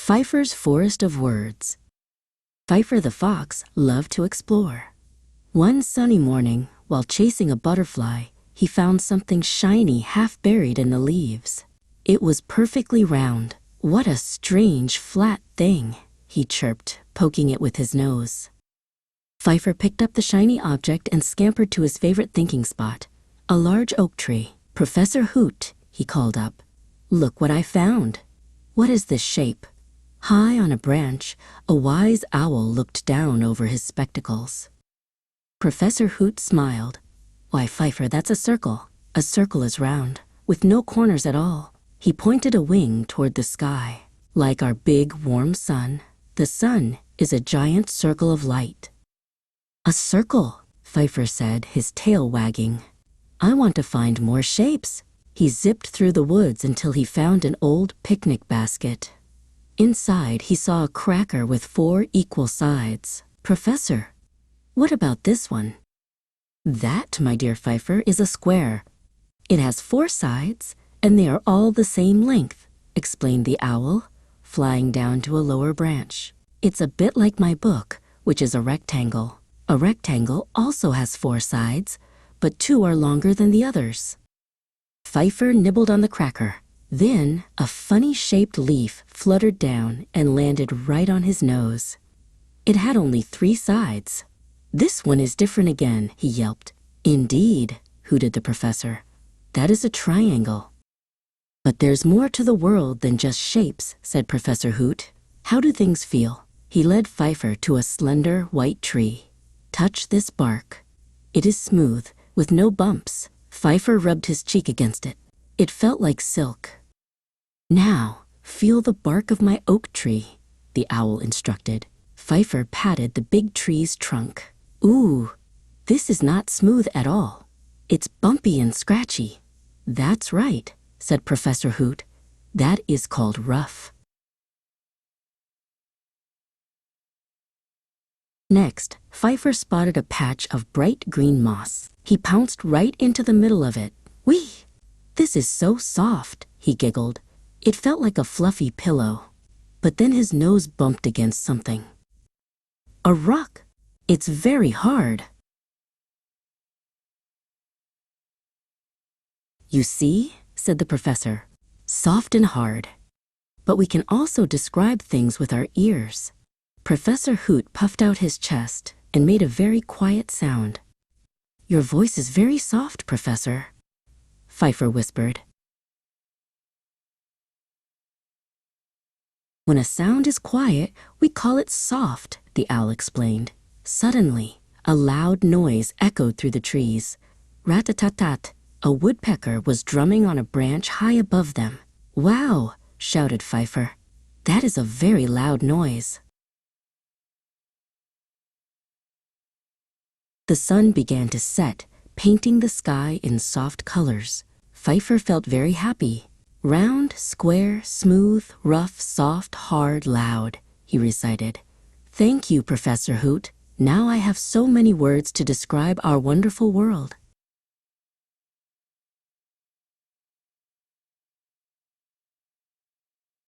Fifer's Forest of Words. Fifer the fox loved to explore. One sunny morning, while chasing a butterfly, he found something shiny half buried in the leaves. It was perfectly round. "What a strange, flat thing," he chirped, poking it with his nose. Fifer picked up the shiny object and scampered to his favorite thinking spot, a large oak tree. "Professor Hoot," he called up, "look what I found." "What is this shape?" High on a branch, a wise owl looked down over his spectacles. Professor Hoot smiled. "Why, Fifer, that's a circle. A circle is round, with no corners at all." He pointed a wing toward the sky. "Like our big, warm sun, the sun is a giant circle of light." "A circle," Fifer said, his tail wagging. "I want to find more shapes." He zipped through the woods until he found an old picnic basket. Inside, he saw a cracker with 4 equal sides. "Professor, what about this one?" "That, my dear Fifer, is a square. It has 4 sides, and they are all the same length," explained the owl, flying down to a lower branch. "It's a bit like my book, which is a rectangle. A rectangle also has 4 sides, but 2 are longer than the others." Fifer nibbled on the cracker. Then a funny-shaped leaf fluttered down and landed right on his nose. It had only 3 sides. "This one is different again," he yelped. "Indeed," hooted the professor. "That is a triangle." "But there's more to the world than just shapes," said Professor Hoot. "How do things feel?" He led Fifer to a slender white tree. "Touch this bark. It is smooth, with no bumps." Fifer rubbed his cheek against it. It felt like silk. "Now, feel the bark of my oak tree," the owl instructed. Fifer patted the big tree's trunk. "Ooh, this is not smooth at all. It's bumpy and scratchy." "That's right," said Professor Hoot. "That is called rough." Next, Fifer spotted a patch of bright green moss. He pounced right into the middle of it. "Whee! This is so soft," he giggled. It felt like a fluffy pillow. But then his nose bumped against something. "A rock! It's very hard." "You see," said the professor, "soft and hard. But we can also describe things with our ears." Professor Hoot puffed out his chest and made a very quiet sound. "Your voice is very soft, Professor," Fifer whispered. "When a sound is quiet, we call it soft," the owl explained. Suddenly, a loud noise echoed through the trees. Rat-a-tat-tat, a woodpecker was drumming on a branch high above them. "Wow!" shouted Fifer. "That is a very loud noise." The sun began to set, painting the sky in soft colors. Fifer felt very happy. "Round, square, smooth, rough, soft, hard, loud," he recited. "Thank you, Professor Hoot. Now I have so many words to describe our wonderful world."